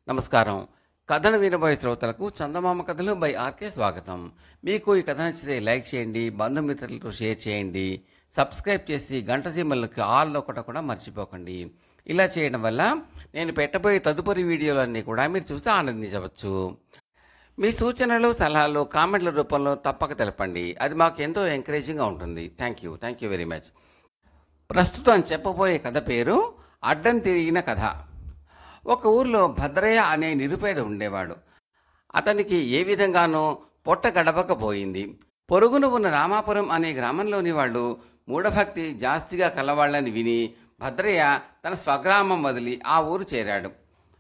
నమస్కారం. కథను వినబోయే శ్రోతలకు చందమామ కథలు బై ఆర్కే స్వాగతం. మీకు ఈ కథ నచ్చితే లైక్ చేయండి, బంధుమిత్రులతో షేర్ చేయండి, సబ్స్క్రైబ్ చేసి గంట సింబల్కి ఆల్లో కూడా మర్చిపోకండి. ఇలా చేయడం వల్ల నేను పెట్టబోయే తదుపరి వీడియోలన్నీ కూడా మీరు చూస్తే ఆనందించవచ్చు. మీ సూచనలు సలహాలు కామెంట్ల రూపంలో తప్పక తెలపండి. అది మాకు ఎంతో ఎంకరేజింగ్గా ఉంటుంది. Thank you very much. ప్రస్తుతం చెప్పబోయే కథ పేరు అడ్డం తిరిగిన కథ. ఒక ఊర్లో భద్రయ్య అనే నిరుపేద ఉండేవాడు. అతనికి ఏ విధంగానూ పొట్ట గడవకపోయింది. పొరుగున ఉన్న రామాపురం అనే గ్రామంలోని వాళ్ళు మూఢభక్తి జాస్తిగా కలవాళ్ళని విని భద్రయ్య తన స్వగ్రామం వదిలి ఆ ఊరు చేరాడు.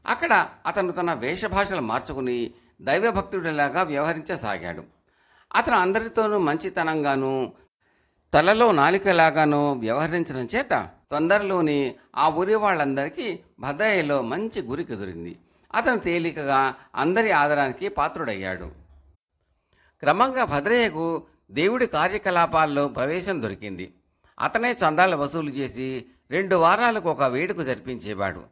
అక్కడ అతను తన వేషభాషలు మార్చుకుని దైవభక్తుడిలాగా వ్యవహరించసాగాడు. అతను అందరితోనూ మంచితనంగానూ తలలో నాలికలాగానూ వ్యవహరించడం చేత తొందరలోనే ఆ ఊరి వాళ్ళందరికీ భద్రయ్యలో మంచి గురి కుదిరింది. అతను తేలికగా అందరి ఆదరానికి పాత్రుడయ్యాడు. క్రమంగా భద్రయ్యకు దేవుడి కార్యకలాపాల్లో ప్రవేశం దొరికింది. అతనే చందాలు వసూలు చేసి 2 వారాలకు ఒక వేడుక జరిపించేవాడు.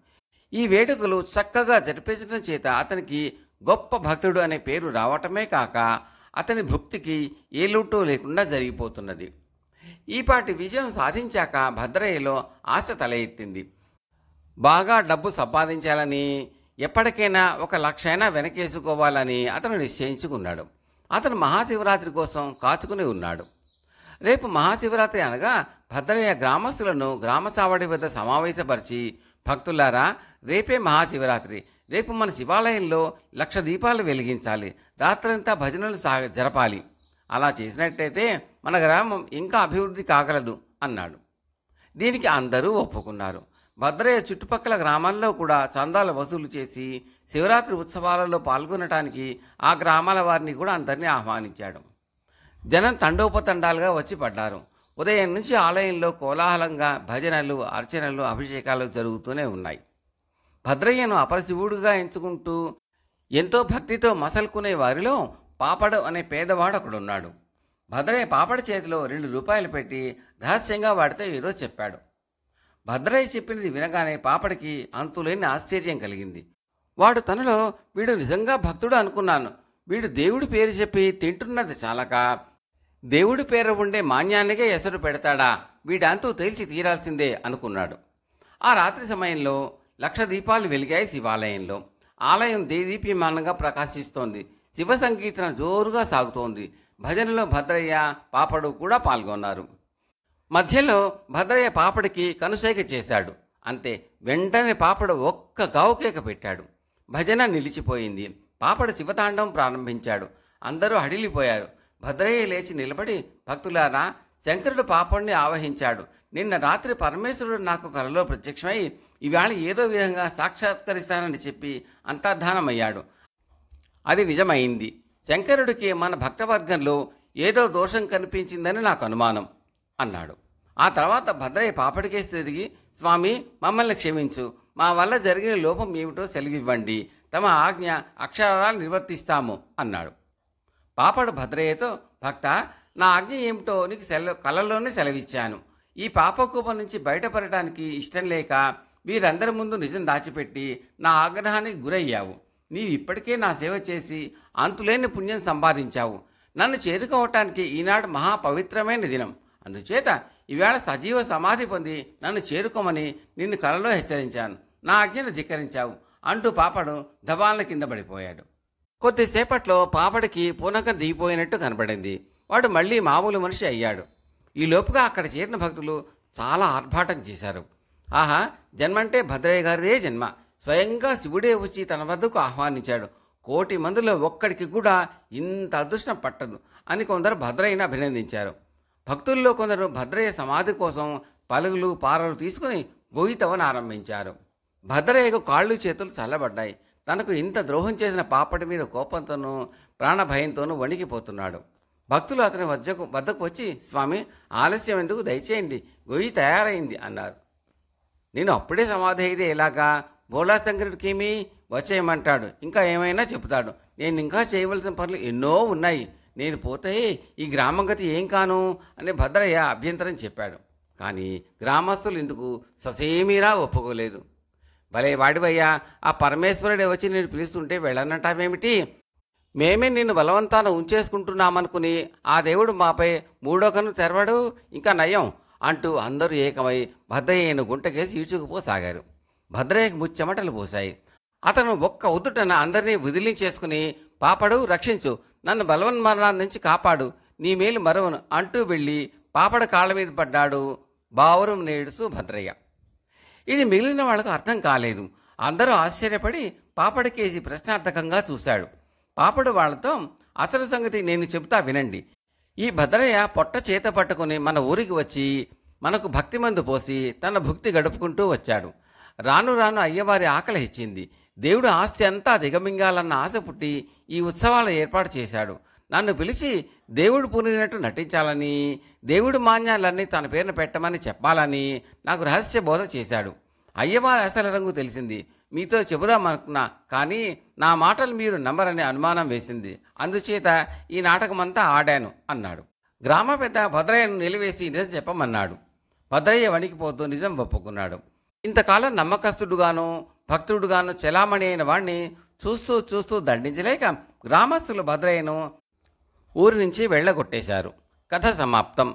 ఈ వేడుకలు చక్కగా జరిపించడం చేత అతనికి గొప్ప భక్తుడు అనే పేరు రావటమే కాక అతని భక్తికి ఏ లోటు లేకుండా జరిగిపోతున్నది. ఈపాటి విజయం సాధించాక భద్రయ్యలో ఆశ తల ఎత్తింది. బాగా డబ్బు సంపాదించాలని, ఎప్పటికైనా 1 లక్షైనా వెనకేసుకోవాలని అతను నిశ్చయించుకున్నాడు. అతను మహాశివరాత్రి కోసం కాచుకుని ఉన్నాడు. రేపు మహాశివరాత్రి అనగా భద్రయ్య గ్రామస్తులను గ్రామ చావడి వద్ద సమావేశపరిచి, భక్తులారా, రేపే మహాశివరాత్రి, రేపు మన శివాలయంలో 1,00,000 దీపాలు వెలిగించాలి, రాత్రంతా భజనలు జరపాలి. అలా చేసినట్టయితే మన గ్రామం ఇంకా అభివృద్ధి కాగలదు అన్నాడు. దీనికి అందరూ ఒప్పుకున్నారు. భద్రయ్య చుట్టుపక్కల గ్రామాల్లో కూడా చందాలు వసూలు చేసి శివరాత్రి ఉత్సవాలలో పాల్గొనటానికి ఆ గ్రామాల వారిని కూడా అందరినీ ఆహ్వానించాడు. జనం తండోపతండాలుగా వచ్చి పడ్డారు. ఉదయం నుంచి ఆలయంలో కోలాహలంగా భజనలు, అర్చనలు, అభిషేకాలు జరుగుతూనే ఉన్నాయి. భద్రయ్యను అపరశివుడుగా ఎంచుకుంటూ ఎంతో భక్తితో మసలుకునే వారిలో పాపడు అనే పేదవాడు ఒకడున్నాడు. భద్రయ్య పాపడి చేతిలో 2 రూపాయలు పెట్టి రహస్యంగా వాడితో ఏదో చెప్పాడు. భద్రయ్య చెప్పినది వినగానే పాపడికి అంతులేని ఆశ్చర్యం కలిగింది. వాడు తనలో, వీడు నిజంగా భక్తుడు అనుకున్నాను, వీడు దేవుడి పేరు చెప్పి తింటున్నది చాలక దేవుడి పేరు ఉండే మాన్యానికే ఎసరు పెడతాడా, వీడంతూ తేల్చి తీరాల్సిందే అనుకున్నాడు. ఆ రాత్రి సమయంలో 1,00,000 దీపాలు వెలిగాయి శివాలయంలో. ఆలయం దేదీప్యమానంగా ప్రకాశిస్తోంది. శివ సంకీర్తన జోరుగా సాగుతోంది. భజనలో భద్రయ్య, పాపడు కూడా పాల్గొన్నారు. మధ్యలో భద్రయ్య పాపడికి కనుసైగ చేశాడు. అంతే, వెంటనే పాపడు ఒక్క గావుకేక పెట్టాడు. భజన నిలిచిపోయింది. పాపడు శివతాండం ప్రారంభించాడు. అందరూ హడిలిపోయారు. భద్రయ్య లేచి నిలబడి, భక్తులారా, శంకరుడు పాపడిని ఆవహించాడు. నిన్న రాత్రి పరమేశ్వరుడు నాకు కలలో ప్రత్యక్షమై ఇవాళ ఏదో విధంగా సాక్షాత్కరిస్తానని చెప్పి అంతర్ధానమయ్యాడు. అది నిజమైంది. శంకరుడికి మన భక్తవర్గంలో ఏదో దోషం కనిపించిందని నాకు అనుమానం అన్నాడు. ఆ తర్వాత భద్రయ్య పాపడికేసి తిరిగి, స్వామి, మమ్మల్ని క్షమించు, మా వల్ల జరిగిన లోపం ఏమిటో సెలవివ్వండి, తమ ఆజ్ఞ అక్షరాలు నిర్వర్తిస్తాము అన్నాడు. పాపడు భద్రయ్యతో, భక్త, నా ఆజ్ఞ ఏమిటో నీకు కలలోనే సెలవిచ్చాను. ఈ పాపకూపం నుంచి బయటపడటానికి ఇష్టం లేక వీరందరి ముందు నిజం దాచిపెట్టి నా ఆగ్రహానికి గురయ్యావు. నీవు ఇప్పటికే నా సేవ చేసి అంతులేని పుణ్యం సంపాదించావు. నన్ను చేరుకోవటానికి ఈనాడు మహాపవిత్రమైన దినం. అందుచేత ఈవేళ సజీవ సమాధి పొంది నన్ను చేరుకోమని నిన్ను కలలో హెచ్చరించాను. నా ఆజ్ఞను ధిక్కరించావు అంటూ పాపడు దబాలన కింద పడిపోయాడు. కొద్దిసేపట్లో పాపడికి పూనకం దిగిపోయినట్టు కనబడింది. వాడు మళ్ళీ మామూలు మనిషి అయ్యాడు. ఈ లోపుగా అక్కడ చేరిన భక్తులు చాలా ఆర్భాటం చేశారు. ఆహా, జన్మంటే భద్రయ్య గారిదే జన్మ, స్వయంగా శివుడే వచ్చి తన వద్దకు ఆహ్వానించాడు, 1,00,000 మందిలో ఒక్కడికి కూడా ఇంత అదృష్టం పట్టదు అని కొందరు భద్రయ్యను అభినందించారు. భక్తుల్లో కొందరు భద్రయ్య సమాధి కోసం పలుగులు, పారలు తీసుకుని గొయ్యి తవ్వన ఆరంభించారు. భద్రయ్యకు కాళ్ళు చేతులు చల్లబడ్డాయి. తనకు ఇంత ద్రోహం చేసిన పాపడి మీద కోపంతోనూ ప్రాణభయంతోనూ వణికిపోతున్నాడు. భక్తులు అతని వద్దకు వచ్చి, స్వామి, ఆలస్యం ఎందుకు, దయచేయండి, గొయ్యి తయారైంది అన్నారు. నేను అప్పుడే సమాధి అయితే ఎలాగా, బోలాశంకరుడికేమీ వచ్చేయమంటాడు, ఇంకా ఏమైనా చెబుతాడు. నేను ఇంకా చేయవలసిన పనులు ఎన్నో ఉన్నాయి. నేను పోతే ఈ గ్రామం గతి ఏం కాను అని భద్రయ్య అభ్యంతరం చెప్పాడు. కానీ గ్రామస్తులు ఇందుకు ససేమీరా ఒప్పుకోలేదు. భలే వాడివయ్యా, ఆ పరమేశ్వరుడే వచ్చి నేను పిలుస్తుంటే వెళ్ళనంటావేమిటి? మేమే నిన్ను బలవంతాన ఉంచేసుకుంటున్నామనుకుని ఆ దేవుడు మాపై మూడో కన్ను తెరవడు, ఇంకా నయం అంటూ అందరూ ఏకమై భద్రయ్యను గుంటకేసి ఈడ్చుకుపోసాగారు. భద్రయ్యకు ముచ్చెమటలు పోశాయి. అతను ఒక్క ఉదుటన అందరినీ విదిలించేసుకుని, పాపడు రక్షించు, నన్ను బలవన్మరణాన్ని నుంచి కాపాడు, నీ మేలు మరవను అంటూ వెళ్ళి పాపడ కాళ్ళ మీద పడ్డాడు బావురం నేడుస్తూ భద్రయ్య. ఇది మిగిలిన వాళ్లకు అర్థం కాలేదు. అందరూ ఆశ్చర్యపడి పాపడికేసి ప్రశ్నార్థకంగా చూశాడు. పాపడు వాళ్లతో, అసలు సంగతి నేను చెబుతా వినండి. ఈ భద్రయ్య పొట్ట చేత పట్టుకుని మన ఊరికి వచ్చి మనకు భక్తి మందు పోసి తన భుక్తి గడుపుకుంటూ వచ్చాడు. రాను రాను అయ్యవారి ఆకలి ఇచ్చింది. దేవుడు ఆస్తి అంతా దిగమింగాలన్న ఆశ పుట్టి ఈ ఉత్సవాలు ఏర్పాటు చేశాడు. నన్ను పిలిచి దేవుడు పూనినట్టు నటించాలని, దేవుడు మాన్యాలన్నీ తన పేరున పెట్టమని చెప్పాలని నాకు రహస్య బోధ చేశాడు. అయ్యవారి అసలు రంగు తెలిసింది. మీతో చెబుదామనుకున్నా, కానీ నా మాటలు మీరు నమ్మరని అనుమానం వేసింది. అందుచేత ఈ నాటకమంతా ఆడాను అన్నాడు. గ్రామ పెద్ద భద్రయ్యను నిలివేసి నిజం చెప్పమన్నాడు. భద్రయ్య వణికిపోతూ నిజం ఒప్పుకున్నాడు. ఇంతకాలం నమ్మకస్తుడుగాను భక్తుడుగాను చెలామణి అయిన వాణ్ణి చూస్తూ చూస్తూ దండించలేక గ్రామస్తులు భద్రయ్యను ఊరి నుంచి వెళ్ళగొట్టేశారు. కథ సమాప్తం.